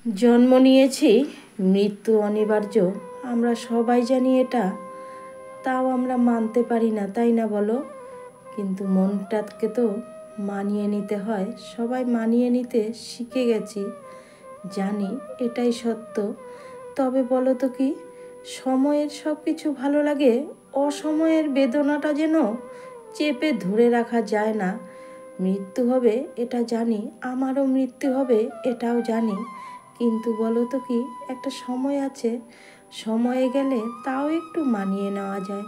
জন্ম নিয়েছি, মৃত্যু অনিবার্য, আমরা সবাই জানি এটা। তাও আমরা মানতে পারি না, তাই না বলো? কিন্তু মনটাকে তো মানিয়ে নিতে হয়। সবাই মানিয়ে নিতে শিখে গেছি, জানি এটাই সত্য। তবে বলো তো কি, সময়ের সব কিছু ভালো লাগে, অসময়ের বেদনাটা যেন চেপে ধরে রাখা যায় না। মৃত্যু হবে এটা জানি, আমারও মৃত্যু হবে এটাও জানি, কিন্তু বলো তো কি, একটা সময় আছে, সময়ে গেলে তাও একটু মানিয়ে নেওয়া যায়।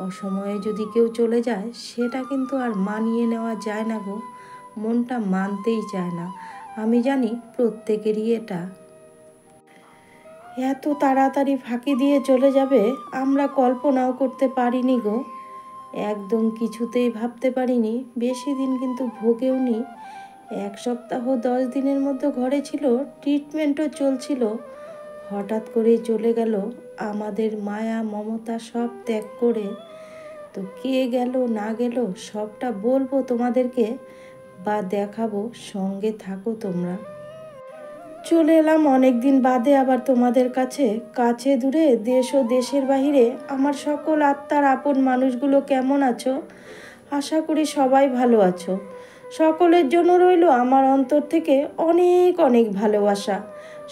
অসময়ে যদি কেউ চলে যায় সেটা কিন্তু আর মানিয়ে নেওয়া যায় না গো, মনটা মানতেই চায় না। আমি জানি প্রত্যেকেরই এটা। এত তাড়াতাড়ি ফাঁকি দিয়ে চলে যাবে আমরা কল্পনাও করতে পারিনি গো, একদম কিছুতেই ভাবতে পারিনি। বেশি দিন কিন্তু ভোগেও নি, 1 সপ্তাহ 10 দিনের মধ্যে ঘরে ছিল, ট্রিটমেন্টও চলছিল। হঠাৎ করেই চলে গেল, আমাদের মায়া মমতা সব ত্যাগ করে। তো কে গেল না গেল সবটা বলবো তোমাদেরকে, বা দেখাবো, সঙ্গে থাকো তোমরা। চলে এলাম অনেক দিন বাদে আবার তোমাদের কাছে, কাছে দূরে দেশ ও দেশের বাহিরে আমার সকল আত্মার আপন মানুষগুলো কেমন আছো? আশা করি সবাই ভালো আছো। সকলের জন্য রইল আমার অন্তর থেকে অনেক অনেক ভালোবাসা।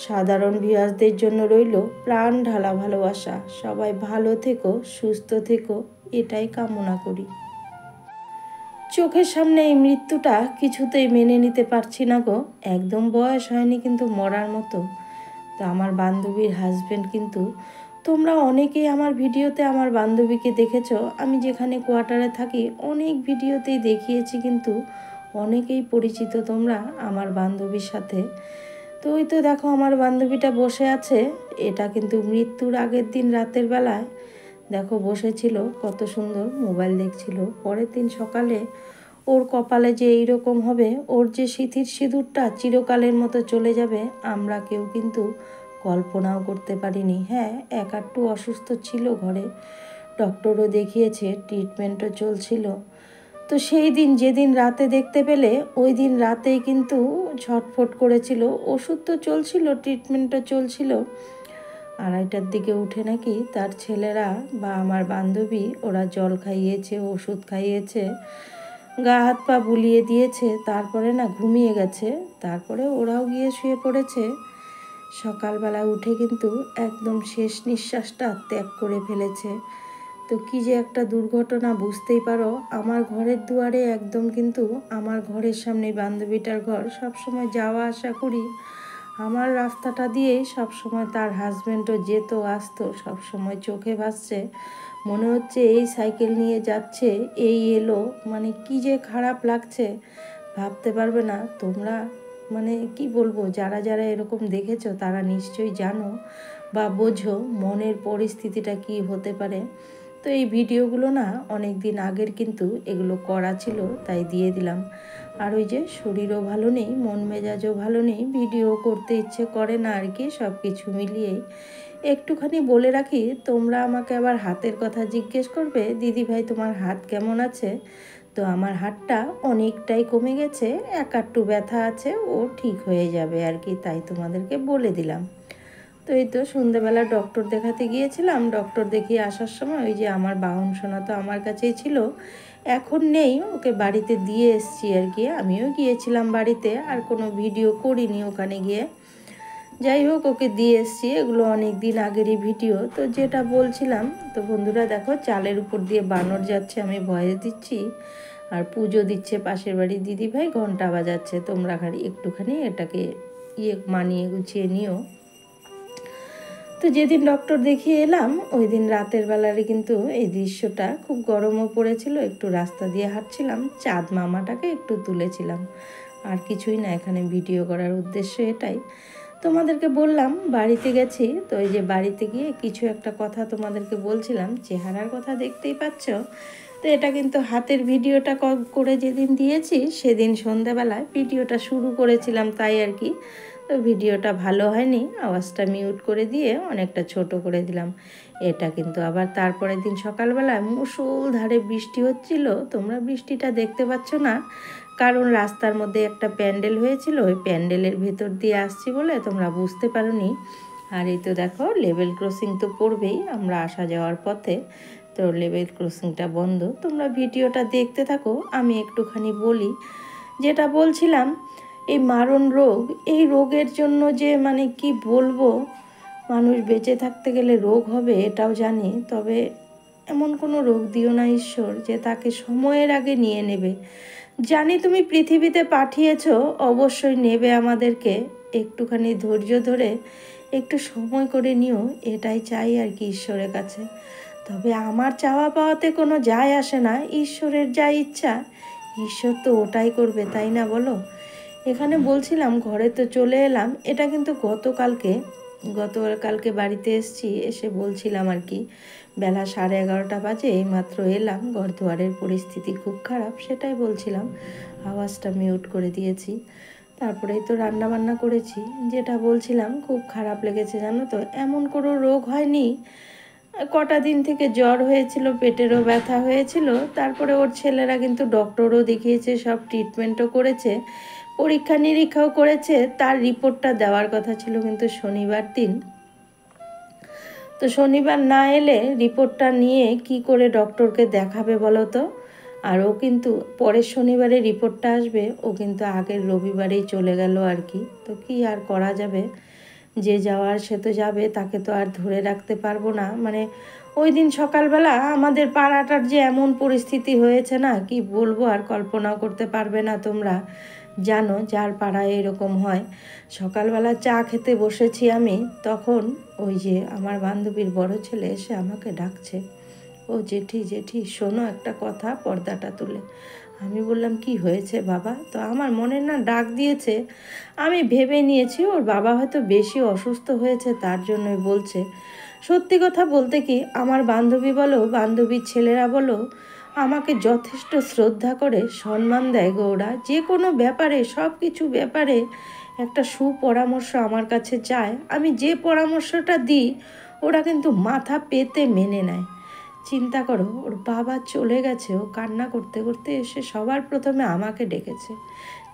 সাধারণ ভিউয়ার্সদের জন্য রইল প্রাণ ঢালা ভালোবাসা। সবাই ভালো থেকো, সুস্থ থেকো, এটাই কামনা করি। চোখের সামনে এই মৃত্যুটা কিছুতেই মেনে নিতে পারছি না গো, একদম বয়স হয়নি কিন্তু মরার মতো। তো আমার বান্ধবীর হাজব্যান্ড কিন্তু, তোমরা অনেকেই আমার ভিডিওতে আমার বান্ধবীকে দেখেছো, আমি যেখানে কোয়ার্টারে থাকি অনেক ভিডিওতেই দেখিয়েছি, কিন্তু অনেকেই পরিচিত তোমরা আমার বান্ধবীর সাথে। তো ওই তো দেখো আমার বান্ধবীটা বসে আছে, এটা কিন্তু মৃত্যুর আগের দিন রাতের বেলায় দেখো বসেছিল, কত সুন্দর মোবাইল দেখছিল। পরের দিন সকালে ওর কপালে যে এইরকম হবে, ওর যে সিঁথির সিঁদুরটা চিরকালের মতো চলে যাবে, আমরা কেউ কিন্তু কল্পনাও করতে পারিনি। হ্যাঁ, একটু অসুস্থ ছিল ঘরে, ডক্টরও দেখিয়েছে, ট্রিটমেন্টও চলছিল। তো সেই দিন যেদিন রাতে দেখতে পেলে, ওই দিন রাতেই কিন্তু ছটফট করেছিল। ওষুধ তো চলছিল, ট্রিটমেন্টও চলছিল। 2:30টার দিকে উঠে নাকি তার ছেলেরা বা আমার বান্ধবী ওরা জল খাইয়েছে, ওষুধ খাইয়েছে, গা হাত পা বুলিয়ে দিয়েছে, তারপরে না ঘুমিয়ে গেছে। তারপরে ওরাও গিয়ে শুয়ে পড়েছে। সকালবেলা উঠে কিন্তু একদম শেষ নিঃশ্বাসটা ত্যাগ করে ফেলেছে। তো কী যে একটা দুর্ঘটনা, বুঝতেই পারো। আমার ঘরের দুয়ারে একদম কিন্তু, আমার ঘরের সামনে বান্ধবীটার ঘর, সবসময় যাওয়া আসা করি, আমার রাস্তাটা দিয়েই সবসময় তার হাজব্যান্ডও যেত আসতো, সবসময় চোখে ভাসছে, মনে হচ্ছে এই সাইকেল নিয়ে যাচ্ছে, এই এলো, মানে কি যে খারাপ লাগছে ভাবতে পারবে না তোমরা। মানে কি বলবো, যারা যারা এরকম দেখেছো তারা নিশ্চয়ই জানো বা বোঝো মনের পরিস্থিতিটা কি হতে পারে। তো এই ভিডিওগুলো না অনেক দিন আগের, কিন্তু এগুলো করা ছিল তাই দিয়ে দিলাম। আর ওই যে শরীরও ভালো নেই, মন মেজাজও ভালো নেই, ভিডিও করতে ইচ্ছে করে না আর কি, সব কিছু মিলিয়েই। একটুখানি বলে রাখি, তোমরা আমাকে আবার হাতের কথা জিজ্ঞেস করবে, দিদি ভাই তোমার হাত কেমন আছে? তো আমার হাতটা অনেকটাই কমে গেছে, একটু ব্যথা আছে, ও ঠিক হয়ে যাবে আর কি, তাই তোমাদেরকে বলে দিলাম। তো এই তো সন্ধ্যেবেলা ডক্টর দেখাতে গিয়েছিলাম, ডক্টর দেখিয়ে আসার সময় ওই যে আমার বাহন সোনা তো আমার কাছেই ছিল, এখন নেই, ওকে বাড়িতে দিয়ে এসছি আর কি। আমিও গিয়েছিলাম বাড়িতে, আর কোনো ভিডিও করিনি ওখানে গিয়ে। যাই হোক, ওকে দিয়ে এসছি, এগুলো অনেক দিন আগেরই ভিডিও। তো যেটা বলছিলাম, তো বন্ধুরা দেখো চালের উপর দিয়ে বানর যাচ্ছে, আমি ভয়েস দিচ্ছি, আর পুজো দিচ্ছে পাশের বাড়ির দিদিভাই, ঘন্টা বাজাচ্ছে। তোমরা খালি একটুখানি এটাকে মানিয়ে গুছিয়ে নিও। তো যেদিন ডক্টর দেখিয়ে এলাম ওই দিন রাতের বেলারে কিন্তু এই দৃশ্যটা, খুব গরমও পড়েছিল, একটু রাস্তা দিয়ে হাঁটছিলাম, চাঁদ মামাটাকে একটু তুলেছিলাম, আর কিছুই না, এখানে ভিডিও করার উদ্দেশ্য এটাই। তোমাদেরকে বললাম বাড়িতে গেছি, তো এই যে বাড়িতে গিয়ে কিছু একটা কথা তোমাদেরকে বলছিলাম, চেহারার কথা দেখতেই পাচ্ছ। তো এটা কিন্তু হাতের ভিডিওটা করে যেদিন দিয়েছি সেদিন সন্ধ্যাবেলায় ভিডিওটা শুরু করেছিলাম, তাই আর কি। তো ভিডিওটা ভালো হয়নি, আওয়াজটা মিউট করে দিয়ে অনেকটা ছোট করে দিলাম। এটা কিন্তু আবার তারপরের দিন সকালবেলায় মুষলধারে বৃষ্টি হচ্ছিল, তোমরা বৃষ্টিটা দেখতে পাচ্ছ না, কারণ রাস্তার মধ্যে একটা প্যান্ডেল হয়েছিল, ওই প্যান্ডেলের ভেতর দিয়ে আসছি বলে তোমরা বুঝতে পারোনি। আর এই তো দেখো লেভেল ক্রসিং তো পড়বেই আমরা আসা যাওয়ার পথে, তো লেভেল ক্রসিংটা বন্ধ। তোমরা ভিডিওটা দেখতে থাকো, আমি একটুখানি বলি। যেটা বলছিলাম, এই মারণ রোগ, এই রোগের জন্য যে মানে কি বলবো, মানুষ বেঁচে থাকতে গেলে রোগ হবে এটাও জানি, তবে এমন কোনো রোগ দিও না ঈশ্বর যে তাকে সময়ের আগে নিয়ে নেবে। জানি তুমি পৃথিবীতে পাঠিয়েছো, অবশ্যই নেবে আমাদেরকে, একটুখানি ধৈর্য ধরে একটু সময় করে নিও, এটাই চাই আর কি ঈশ্বরের কাছে। তবে আমার চাওয়া পাওয়াতে কোনো যায় আসে না, ঈশ্বরের যা ইচ্ছা ঈশ্বর তো ওটাই করবে, তাই না বলো? এখানে বলছিলাম ঘরে তো চলে এলাম, এটা কিন্তু গতকালকে বাড়িতে এসে বলছিলাম আর কি। বেলা 11:30 বাজে, এইমাত্র এলাম, ঘরদুয়ারের পরিস্থিতি খুব খারাপ, সেটাই বলছিলাম। আওয়াজটা মিউট করে দিয়েছি। তারপরেই তো রান্না বান্না করেছি। যেটা বলছিলাম, খুব খারাপ লেগেছে জানো তো, এমন কোনো রোগ হয়নি। কটা দিন থেকে জ্বর হয়েছিল, পেটেরও ব্যথা হয়েছিল, তারপরে ওর ছেলেরা কিন্তু ডক্টরও দেখিয়েছে, সব ট্রিটমেন্টও করেছে, পরীক্ষা নিরীক্ষাও করেছে। তার রিপোর্টটা দেওয়ার কথা ছিল কিন্তু শনিবার দিন। তো শনিবার না এলে রিপোর্টটা নিয়ে কি করে ডক্টরকে দেখাবে বলো তো? আর ও কিন্তু পরের শনিবারে রিপোর্টটা আসবে, ও কিন্তু আগের রবিবারেই চলে গেল আর কি। তো কি আর করা যাবে, যে যাওয়ার সে তো যাবে, তাকে তো আর ধরে রাখতে পারবো না। মানে ওই দিন সকালবেলা আমাদের পাড়াটার যে এমন পরিস্থিতি হয়েছে না, কি বলবো, আর কল্পনাও করতে পারবে না তোমরা। জানো যার পাড়ায় এরকম হয়। সকালবেলা চা খেতে বসেছি আমি, তখন ওই যে আমার বান্ধবীর বড় ছেলে এসে আমাকে ডাকছে, ও জেঠি জেঠি শোনো একটা কথা, পর্দাটা তুলে। আমি বললাম কি হয়েছে বাবা? তো আমার মনে না ডাক দিয়েছে, আমি ভেবে নিয়েছি ওর বাবা হয়তো বেশি অসুস্থ হয়েছে, তার জন্যই বলছে। সত্যি কথা বলতে কি, আমার বান্ধবী বলো, বান্ধবীর ছেলেরা বলো, আমাকে যথেষ্ট শ্রদ্ধা করে সম্মান দেয় গো ওরা। যে কোনো ব্যাপারে, সব কিছু ব্যাপারে একটা সুপরামর্শ আমার কাছে চায়, আমি যে পরামর্শটা দিই ওরা কিন্তু মাথা পেতে মেনে নেয়। চিন্তা করো, ওর বাবা চলে গেছে, ও কান্না করতে করতে এসে সবার প্রথমে আমাকে ডেকেছে,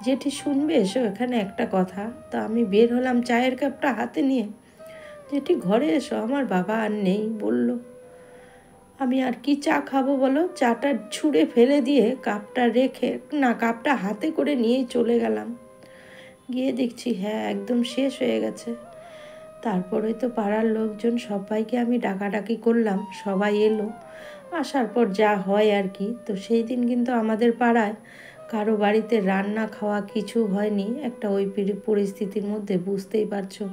জেঠি শুনবে এসো এখানে একটা কথা। তো আমি বের হলাম চায়ের কাপটা হাতে নিয়ে, জেঠি ঘরে এসো, আমার বাবা আর নেই বলল। আমি আর কি চা খাবো বলো, চাটা ছুঁড়ে ফেলে দিয়ে কাপটা রেখে, না কাপটা হাতে করে নিয়েই চলে গেলাম। গিয়ে দেখছি হ্যাঁ একদম শেষ হয়ে গেছে। তারপরে তো পাড়ার লোকজন সবাইকে আমি ডাকাডাকি করলাম, সবাই এলো। আসার পর যা হয় আর কি। তো সেই দিন কিন্তু আমাদের পাড়ায় কারো বাড়িতে রান্না খাওয়া কিছু হয়নি, একটা ওই পরিস্থিতির মধ্যে বুঝতেই পারছো।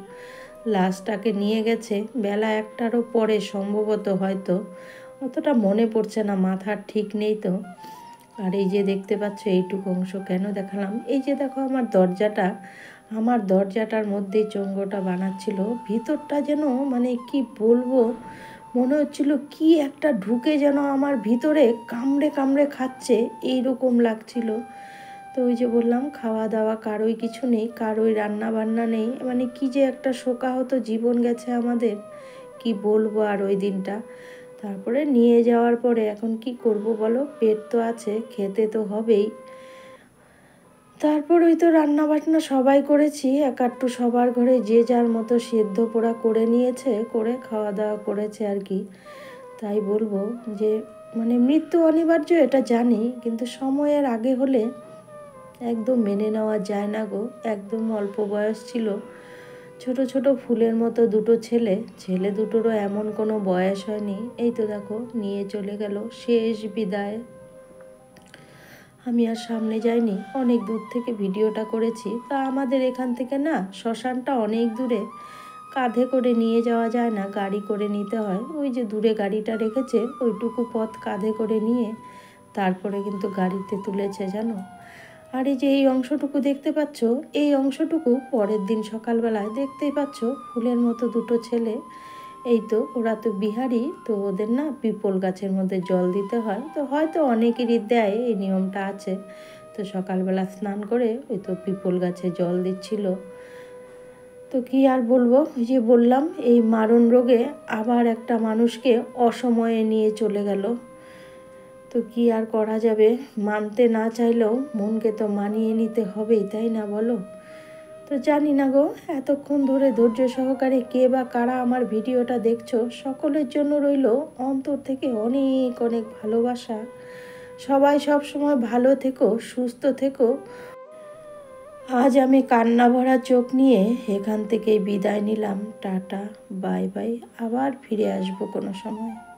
লাশটাকে নিয়ে গেছে বেলা 1টারও পরে সম্ভবত, হয়তো অতটা মনে পড়ছে না, মাথার ঠিক নেই তো। আর এই যে দেখতে পাচ্ছ এইটুকু অংশ কেন দেখালাম, এই যে দেখো আমার দরজাটার মধ্যেই চোঙ্গটা বানাচ্ছিল, ভিতরটা যেন মানে কি বলবো, মনে হচ্ছিল কি একটা ঢুকে যেন আমার ভিতরে কামড়ে কামড়ে খাচ্ছে, এইরকম লাগছিল। তো ওই যে বললাম খাওয়া দাওয়া কারোই কিছু নেই, কারোই রান্না বান্না নেই, মানে কি যে একটা শোকাহত জীবন গেছে আমাদের, কি বলবো আর ওই দিনটা। তারপরে নিয়ে যাওয়ার পরে এখন কি করব বলো, পেট তো আছে, খেতে তো হবেই। তারপর ওই তো রান্না বান্না সবাই করেছি, একাট্টু সবার ঘরে যে যার মতো সেদ্ধ পোড়া করে নিয়েছে, করে খাওয়া দাওয়া করেছে আর কি। তাই বলবো যে মানে মৃত্যু অনিবার্য এটা জানি, কিন্তু সময়ের আগে হলে একদম মেনে নেওয়া যায় না গো। একদম অল্প বয়স ছিল, ছোট ছোট ফুলের মতো দুটো ছেলে, ছেলে দুটোরও এমন কোনো বয়স হয়নি। এই তো দেখো নিয়ে চলে গেল, শেষ বিদায়। আমি আর সামনে যাইনি, অনেক দূর থেকে ভিডিওটা করেছি। তা আমাদের এখান থেকে না শ্মশানটা অনেক দূরে, কাঁধে করে নিয়ে যাওয়া যায় না, গাড়ি করে নিতে হয়। ওই যে দূরে গাড়িটা রেখেছে, ওইটুকু পথ কাঁধে করে নিয়ে তারপরে কিন্তু গাড়িতে তুলেছে জানো। আর এই যে এই অংশটুকু দেখতে পাচ্ছ, এই অংশটুকু পরের দিন সকালবেলায় দেখতেই পাচ্ছ ফুলের মতো দুটো ছেলে, এই তো ওরা তো বিহারি, তো ওদের না পিপল গাছের মধ্যে জল দিতে হয়, তো হয়তো অনেকেরই দেয়, এই নিয়মটা আছে। তো সকালবেলা স্নান করে ওই তো পিপল গাছে জল দিচ্ছিল। তো কি আর বলবো, ওই যে বললাম এই মারণ রোগে আবার একটা মানুষকে অসময়ে নিয়ে চলে গেল। তো কি আর করা যাবে, মানতে না চাইলেও মনকে তো মানিয়ে নিতে হবেই, তাই না বলো? তো জানি না গো, এতক্ষণ ধরে ধৈর্য সহকারে কে বা কারা আমার ভিডিওটা দেখছো, সকলের জন্য রইল অন্তর থেকে অনেক অনেক ভালোবাসা। সবাই সব সময় ভালো থেকো, সুস্থ থেকো। আজ আমি কান্না ভরা চোখ নিয়ে এখান থেকেই বিদায় নিলাম। টাটা, বাই বাই, আবার ফিরে আসবো কোনো সময়।